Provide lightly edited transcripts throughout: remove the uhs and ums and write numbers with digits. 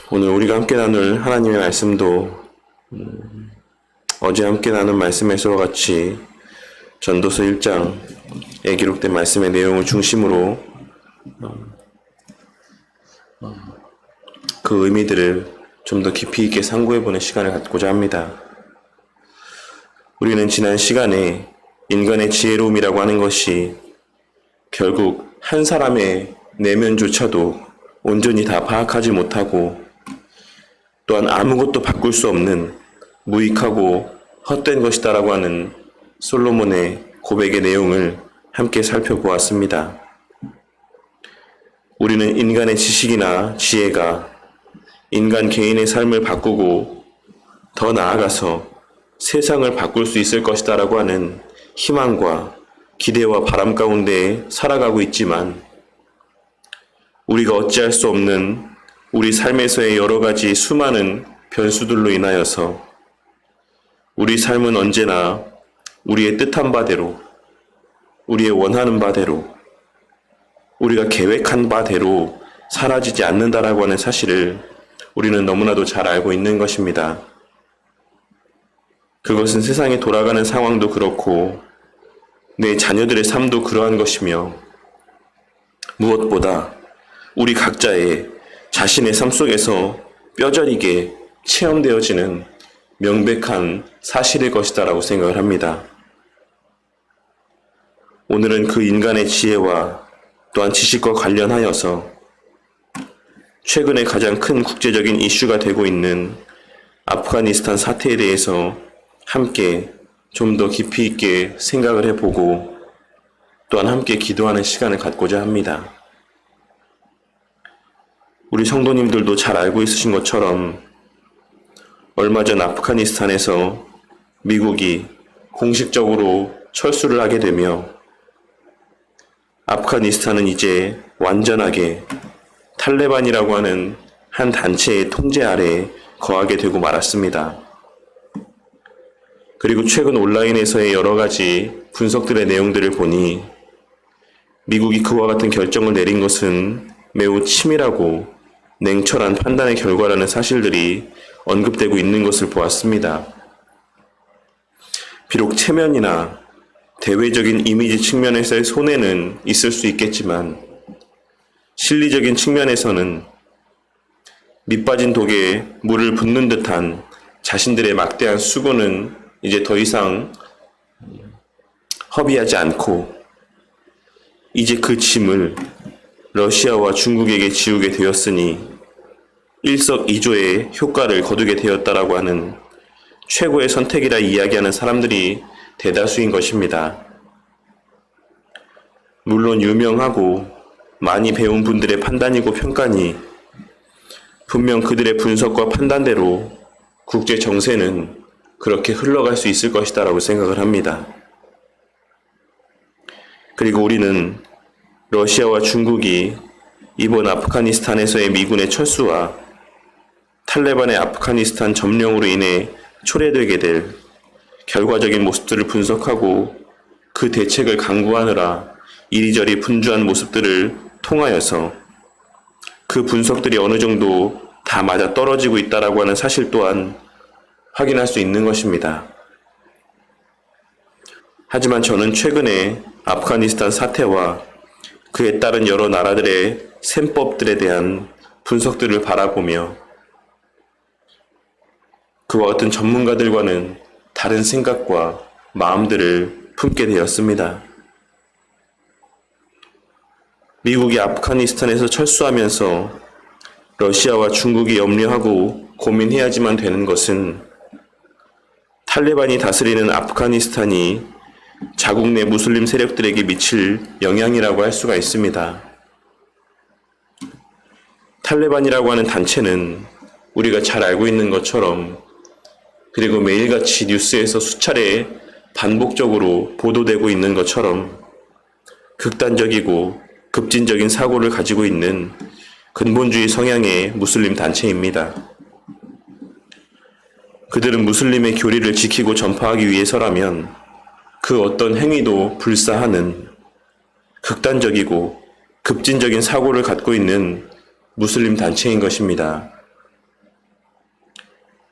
오늘 우리가 함께 나눌 하나님의 말씀도 어제 함께 나눈 말씀에서와 같이 전도서 1장에 기록된 말씀의 내용을 중심으로 그 의미들을 좀 더 깊이 있게 상고해보는 시간을 갖고자 합니다. 우리는 지난 시간에 인간의 지혜로움이라고 하는 것이 결국 한 사람의 내면조차도 온전히 다 파악하지 못하고 또한 아무것도 바꿀 수 없는 무익하고 헛된 것이다라고 하는 솔로몬의 고백의 내용을 함께 살펴보았습니다. 우리는 인간의 지식이나 지혜가 인간 개인의 삶을 바꾸고 더 나아가서 세상을 바꿀 수 있을 것이다라고 하는 희망과 기대와 바람 가운데 살아가고 있지만 우리가 어찌할 수 없는 우리 삶에서의 여러 가지 수많은 변수들로 인하여서 우리 삶은 언제나 우리의 뜻한 바대로, 우리의 원하는 바대로, 우리가 계획한 바대로 사라지지 않는다라고 하는 사실을 우리는 너무나도 잘 알고 있는 것입니다. 그것은 세상이 돌아가는 상황도 그렇고 내 자녀들의 삶도 그러한 것이며 무엇보다 우리 각자의 자신의 삶 속에서 뼈저리게 체험되어지는 명백한 사실일 것이다라고 생각을 합니다. 오늘은 그 인간의 지혜와 또한 지식과 관련하여서 최근에 가장 큰 국제적인 이슈가 되고 있는 아프가니스탄 사태에 대해서 함께 좀 더 깊이 있게 생각을 해보고 또한 함께 기도하는 시간을 갖고자 합니다. 우리 성도님들도 잘 알고 있으신 것처럼 얼마 전 아프가니스탄에서 미국이 공식적으로 철수를 하게 되며 아프가니스탄은 이제 완전하게 탈레반이라고 하는 한 단체의 통제 아래에 거하게 되고 말았습니다. 그리고 최근 온라인에서의 여러 가지 분석들의 내용들을 보니 미국이 그와 같은 결정을 내린 것은 매우 치밀하고 냉철한 판단의 결과라는 사실들이 언급되고 있는 것을 보았습니다. 비록 체면이나 대외적인 이미지 측면에서의 손해는 있을 수 있겠지만 실리적인 측면에서는 밑빠진 독에 물을 붓는 듯한 자신들의 막대한 수고는 이제 더 이상 허비하지 않고 이제 그 짐을 러시아와 중국에게 지우게 되었으니 일석이조의 효과를 거두게 되었다라고 하는 최고의 선택이라 이야기하는 사람들이 대다수인 것입니다. 물론 유명하고 많이 배운 분들의 판단이고 평가니 분명 그들의 분석과 판단대로 국제 정세는 그렇게 흘러갈 수 있을 것이다라고 생각을 합니다. 그리고 우리는 러시아와 중국이 이번 아프가니스탄에서의 미군의 철수와 탈레반의 아프가니스탄 점령으로 인해 초래되게 될 결과적인 모습들을 분석하고 그 대책을 강구하느라 이리저리 분주한 모습들을 통하여서 그 분석들이 어느 정도 다 맞아 떨어지고 있다라고 하는 사실 또한 확인할 수 있는 것입니다. 하지만 저는 최근에 아프가니스탄 사태와 그에 따른 여러 나라들의 셈법들에 대한 분석들을 바라보며 그와 어떤 전문가들과는 다른 생각과 마음들을 품게 되었습니다. 미국이 아프가니스탄에서 철수하면서 러시아와 중국이 염려하고 고민해야지만 되는 것은 탈레반이 다스리는 아프가니스탄이 자국 내 무슬림 세력들에게 미칠 영향이라고 할 수가 있습니다. 탈레반이라고 하는 단체는 우리가 잘 알고 있는 것처럼 그리고 매일같이 뉴스에서 수차례 반복적으로 보도되고 있는 것처럼 극단적이고 급진적인 사고를 가지고 있는 근본주의 성향의 무슬림 단체입니다. 그들은 무슬림의 교리를 지키고 전파하기 위해서라면 그 어떤 행위도 불사하는 극단적이고 급진적인 사고를 갖고 있는 무슬림 단체인 것입니다.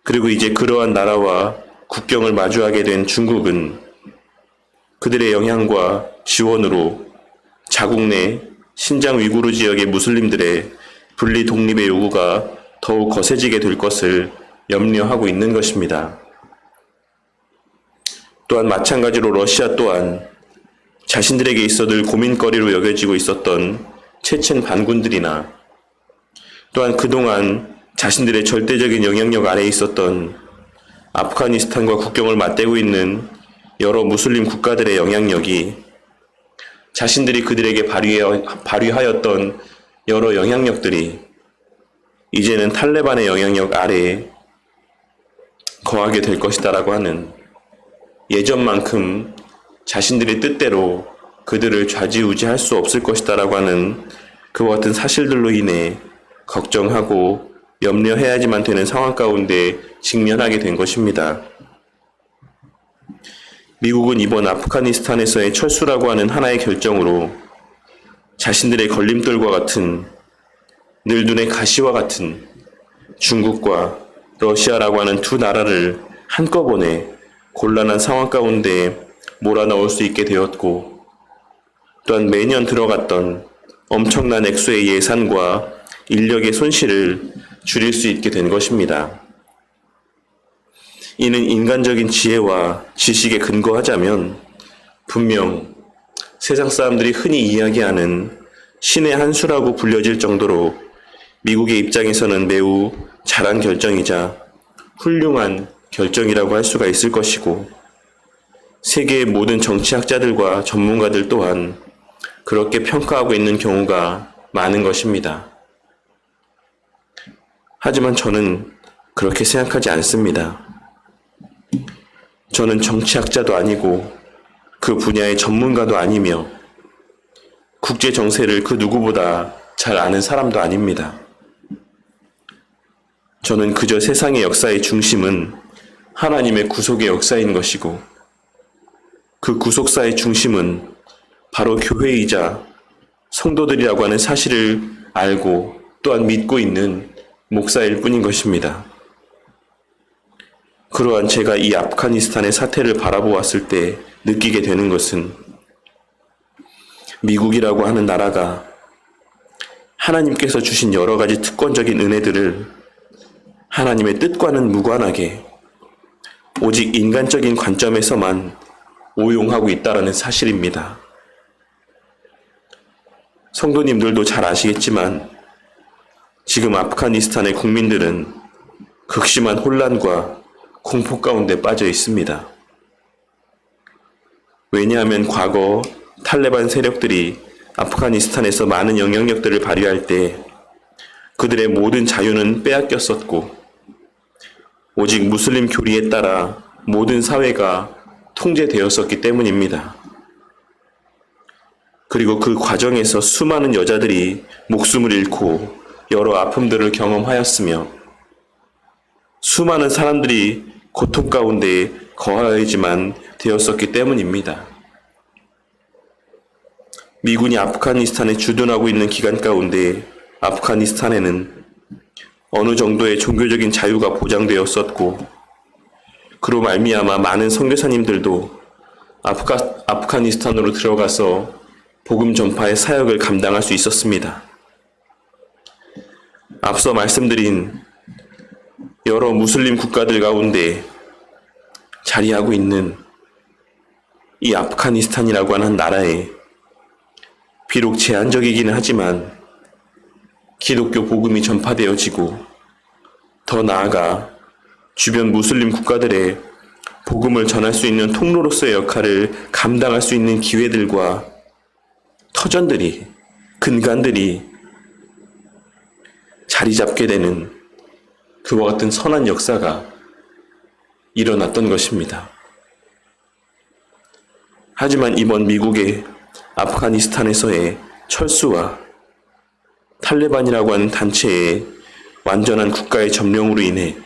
그리고 이제 그러한 나라와 국경을 마주하게 된 중국은 그들의 영향과 지원으로 자국 내 신장 위구르 지역의 무슬림들의 분리 독립의 요구가 더욱 거세지게 될 것을 염려하고 있는 것입니다. 또한 마찬가지로 러시아 또한 자신들에게 있어 늘 고민거리로 여겨지고 있었던 체첸 반군들이나 또한 그동안 자신들의 절대적인 영향력 아래에 있었던 아프가니스탄과 국경을 맞대고 있는 여러 무슬림 국가들의 영향력이 자신들이 그들에게 발휘하였던 여러 영향력들이 이제는 탈레반의 영향력 아래에 거하게 될 것이다라고 하는 예전만큼 자신들의 뜻대로 그들을 좌지우지할 수 없을 것이다라고 하는 그와 같은 사실들로 인해 걱정하고 염려해야지만 되는 상황 가운데 직면하게 된 것입니다. 미국은 이번 아프가니스탄에서의 철수라고 하는 하나의 결정으로 자신들의 걸림돌과 같은 늘 눈의 가시와 같은 중국과 러시아라고 하는 두 나라를 한꺼번에 곤란한 상황 가운데 몰아넣을 수 있게 되었고 또한 매년 들어갔던 엄청난 액수의 예산과 인력의 손실을 줄일 수 있게 된 것입니다. 이는 인간적인 지혜와 지식에 근거하자면 분명 세상 사람들이 흔히 이야기하는 신의 한 수라고 불려질 정도로 미국의 입장에서는 매우 잘한 결정이자 훌륭한 결정이라고 할 수가 있을 것이고 세계의 모든 정치학자들과 전문가들 또한 그렇게 평가하고 있는 경우가 많은 것입니다. 하지만 저는 그렇게 생각하지 않습니다. 저는 정치학자도 아니고 그 분야의 전문가도 아니며 국제 정세를 그 누구보다 잘 아는 사람도 아닙니다. 저는 그저 세상의 역사의 중심은 하나님의 구속의 역사인 것이고 그 구속사의 중심은 바로 교회이자 성도들이라고 하는 사실을 알고 또한 믿고 있는 목사일 뿐인 것입니다. 그러한 제가 이 아프가니스탄의 사태를 바라보았을 때 느끼게 되는 것은 미국이라고 하는 나라가 하나님께서 주신 여러 가지 특권적인 은혜들을 하나님의 뜻과는 무관하게 오직 인간적인 관점에서만 오용하고 있다는 사실입니다. 성도님들도 잘 아시겠지만 지금 아프가니스탄의 국민들은 극심한 혼란과 공포 가운데 빠져 있습니다. 왜냐하면 과거 탈레반 세력들이 아프가니스탄에서 많은 영향력들을 발휘할 때 그들의 모든 자유는 빼앗겼었고 오직 무슬림 교리에 따라 모든 사회가 통제되었었기 때문입니다. 그리고 그 과정에서 수많은 여자들이 목숨을 잃고 여러 아픔들을 경험하였으며 수많은 사람들이 고통 가운데 거하여야지만 되었었기 때문입니다. 미군이 아프가니스탄에 주둔하고 있는 기간 가운데 아프가니스탄에는 어느 정도의 종교적인 자유가 보장되었었고 그로 말미암아 많은 선교사님들도 아프가니스탄으로 들어가서 복음 전파의 사역을 감당할 수 있었습니다. 앞서 말씀드린 여러 무슬림 국가들 가운데 자리하고 있는 이 아프가니스탄이라고 하는 나라에 비록 제한적이기는 하지만 기독교 복음이 전파되어지고 더 나아가 주변 무슬림 국가들의 복음을 전할 수 있는 통로로서의 역할을 감당할 수 있는 기회들과 터전들이, 근간들이 자리 잡게 되는 그와 같은 선한 역사가 일어났던 것입니다. 하지만 이번 미국의 아프가니스탄에서의 철수와 탈레반이라고 하는 단체의 완전한 국가의 점령으로 인해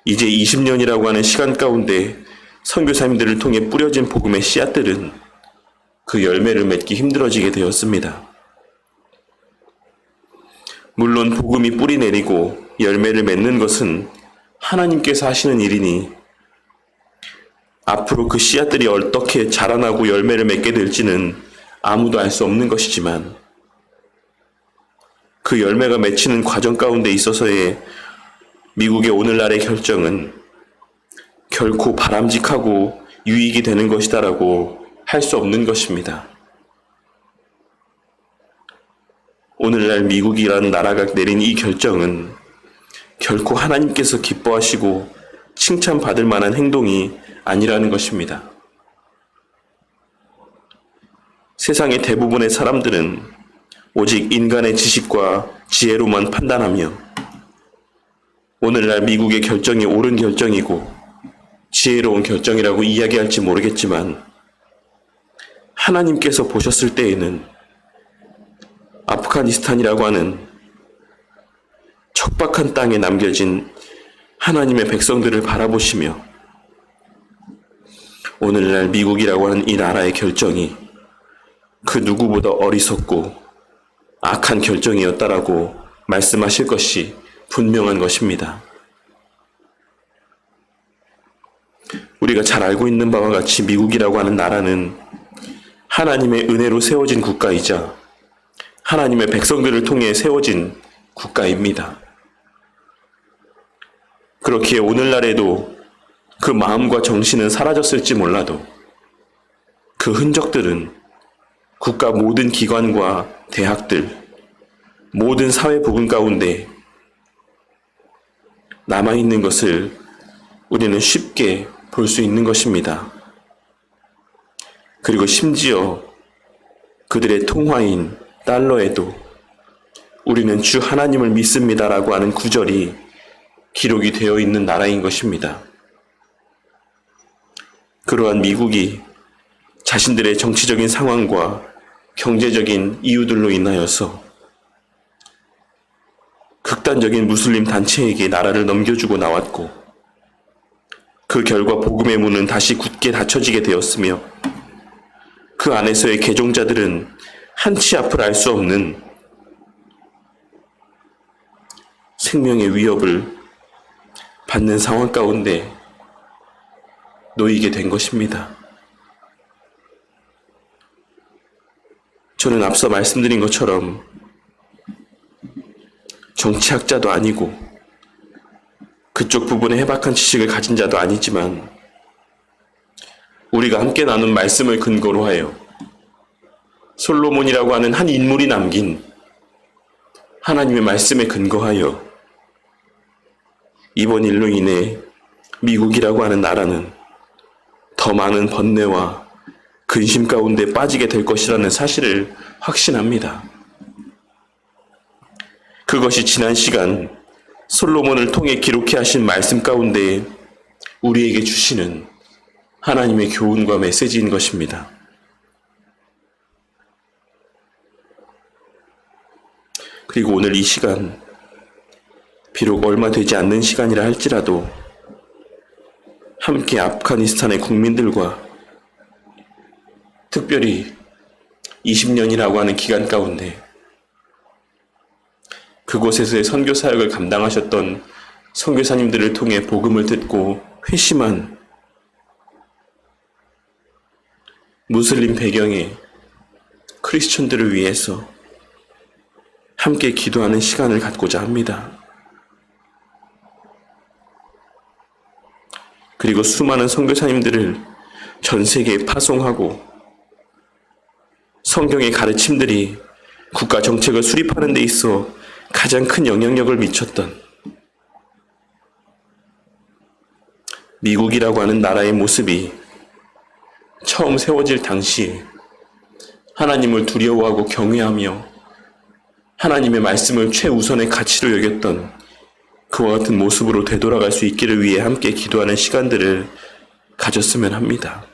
이제 20년이라고 하는 시간 가운데 선교사님들을 통해 뿌려진 복음의 씨앗들은 그 열매를 맺기 힘들어지게 되었습니다. 물론 복음이 뿌리 내리고 열매를 맺는 것은 하나님께서 하시는 일이니 앞으로 그 씨앗들이 어떻게 자라나고 열매를 맺게 될지는 아무도 알 수 없는 것이지만 그 열매가 맺히는 과정 가운데 있어서의 미국의 오늘날의 결정은 결코 바람직하고 유익이 되는 것이다라고 할 수 없는 것입니다. 오늘날 미국이라는 나라가 내린 이 결정은 결코 하나님께서 기뻐하시고 칭찬받을 만한 행동이 아니라는 것입니다. 세상의 대부분의 사람들은 오직 인간의 지식과 지혜로만 판단하며 오늘날 미국의 결정이 옳은 결정이고 지혜로운 결정이라고 이야기할지 모르겠지만 하나님께서 보셨을 때에는 아프가니스탄이라고 하는 척박한 땅에 남겨진 하나님의 백성들을 바라보시며 오늘날 미국이라고 하는 이 나라의 결정이 그 누구보다 어리석고 악한 결정이었다라고 말씀하실 것이 분명한 것입니다. 우리가 잘 알고 있는 바와 같이 미국이라고 하는 나라는 하나님의 은혜로 세워진 국가이자 하나님의 백성들을 통해 세워진 국가입니다. 그렇기에 오늘날에도 그 마음과 정신은 사라졌을지 몰라도 그 흔적들은 국가 모든 기관과 대학들, 모든 사회 부분 가운데 남아있는 것을 우리는 쉽게 볼 수 있는 것입니다. 그리고 심지어 그들의 통화인 달러에도 우리는 주 하나님을 믿습니다라고 하는 구절이 기록이 되어 있는 나라인 것입니다. 그러한 미국이 자신들의 정치적인 상황과 경제적인 이유들로 인하여서 극단적인 무슬림 단체에게 나라를 넘겨주고 나왔고 그 결과 복음의 문은 다시 굳게 닫혀지게 되었으며 그 안에서의 개종자들은 한치 앞을 알 수 없는 생명의 위협을 받는 상황 가운데 놓이게 된 것입니다. 저는 앞서 말씀드린 것처럼 정치학자도 아니고 그쪽 부분에 해박한 지식을 가진 자도 아니지만 우리가 함께 나눈 말씀을 근거로 하여 솔로몬이라고 하는 한 인물이 남긴 하나님의 말씀에 근거하여 이번 일로 인해 미국이라고 하는 나라는 더 많은 번뇌와 근심 가운데 빠지게 될 것이라는 사실을 확신합니다. 그것이 지난 시간 솔로몬을 통해 기록해 하신 말씀 가운데 우리에게 주시는 하나님의 교훈과 메시지인 것입니다. 그리고 오늘 이 시간, 비록 얼마 되지 않는 시간이라 할지라도 함께 아프가니스탄의 국민들과 특별히 20년이라고 하는 기간 가운데 그곳에서의 선교 사역을 감당하셨던 선교사님들을 통해 복음을 듣고 회심한 무슬림 배경의 크리스천들을 위해서 함께 기도하는 시간을 갖고자 합니다. 그리고 수많은 선교사님들을 전 세계에 파송하고 성경의 가르침들이 국가 정책을 수립하는 데 있어 가장 큰 영향력을 미쳤던 미국이라고 하는 나라의 모습이 처음 세워질 당시에 하나님을 두려워하고 경외하며 하나님의 말씀을 최우선의 가치로 여겼던 그와 같은 모습으로 되돌아갈 수 있기를 위해 함께 기도하는 시간들을 가졌으면 합니다.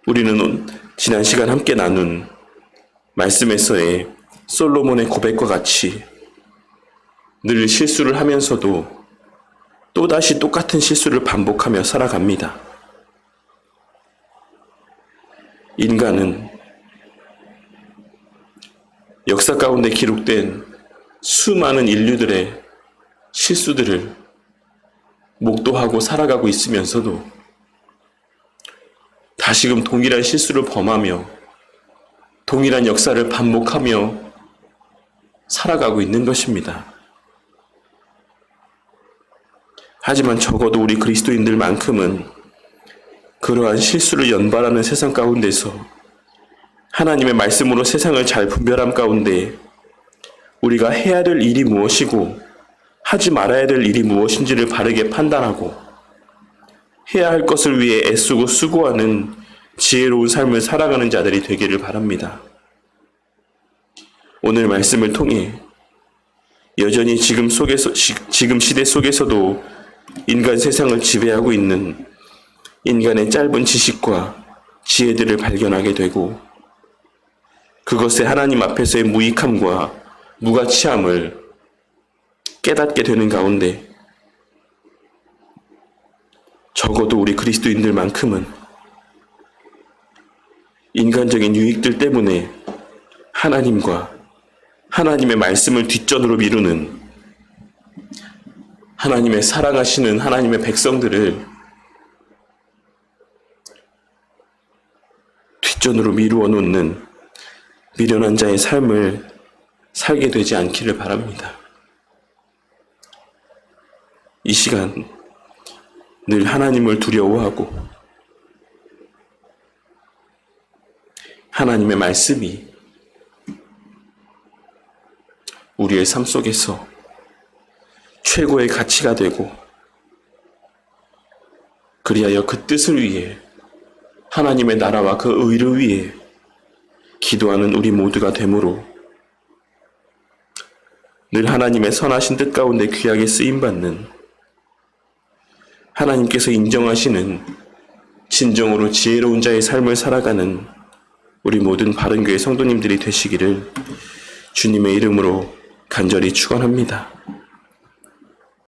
우리는 지난 시간 함께 나눈 말씀에서의 솔로몬의 고백과 같이 늘 실수를 하면서도 또다시 똑같은 실수를 반복하며 살아갑니다. 인간은 역사 가운데 기록된 수많은 인류들의 실수들을 목도하고 살아가고 있으면서도 다시금 동일한 실수를 범하며 동일한 역사를 반복하며 살아가고 있는 것입니다. 하지만 적어도 우리 그리스도인들만큼은 그러한 실수를 연발하는 세상 가운데서 하나님의 말씀으로 세상을 잘 분별함 가운데 우리가 해야 될 일이 무엇이고 하지 말아야 될 일이 무엇인지를 바르게 판단하고 해야 할 것을 위해 애쓰고 수고하는 지혜로운 삶을 살아가는 자들이 되기를 바랍니다. 오늘 말씀을 통해 여전히 지금 시대 속에서도 인간 세상을 지배하고 있는 인간의 짧은 지식과 지혜들을 발견하게 되고 그것에 하나님 앞에서의 무익함과 무가치함을 깨닫게 되는 가운데 적어도 우리 그리스도인들만큼은 인간적인 유익들 때문에 하나님과 하나님의 말씀을 뒷전으로 미루는 하나님의 사랑하시는 하나님의 백성들을 뒷전으로 미루어 놓는 미련한 자의 삶을 살게 되지 않기를 바랍니다. 이 시간 늘 하나님을 두려워하고 하나님의 말씀이 우리의 삶 속에서 최고의 가치가 되고 그리하여 그 뜻을 위해 하나님의 나라와 그 의를 위해 기도하는 우리 모두가 되므로 늘 하나님의 선하신 뜻 가운데 귀하게 쓰임받는 하나님께서 인정하시는 진정으로 지혜로운 자의 삶을 살아가는 우리 모든 바른교회 성도님들이 되시기를 주님의 이름으로 간절히 축원합니다.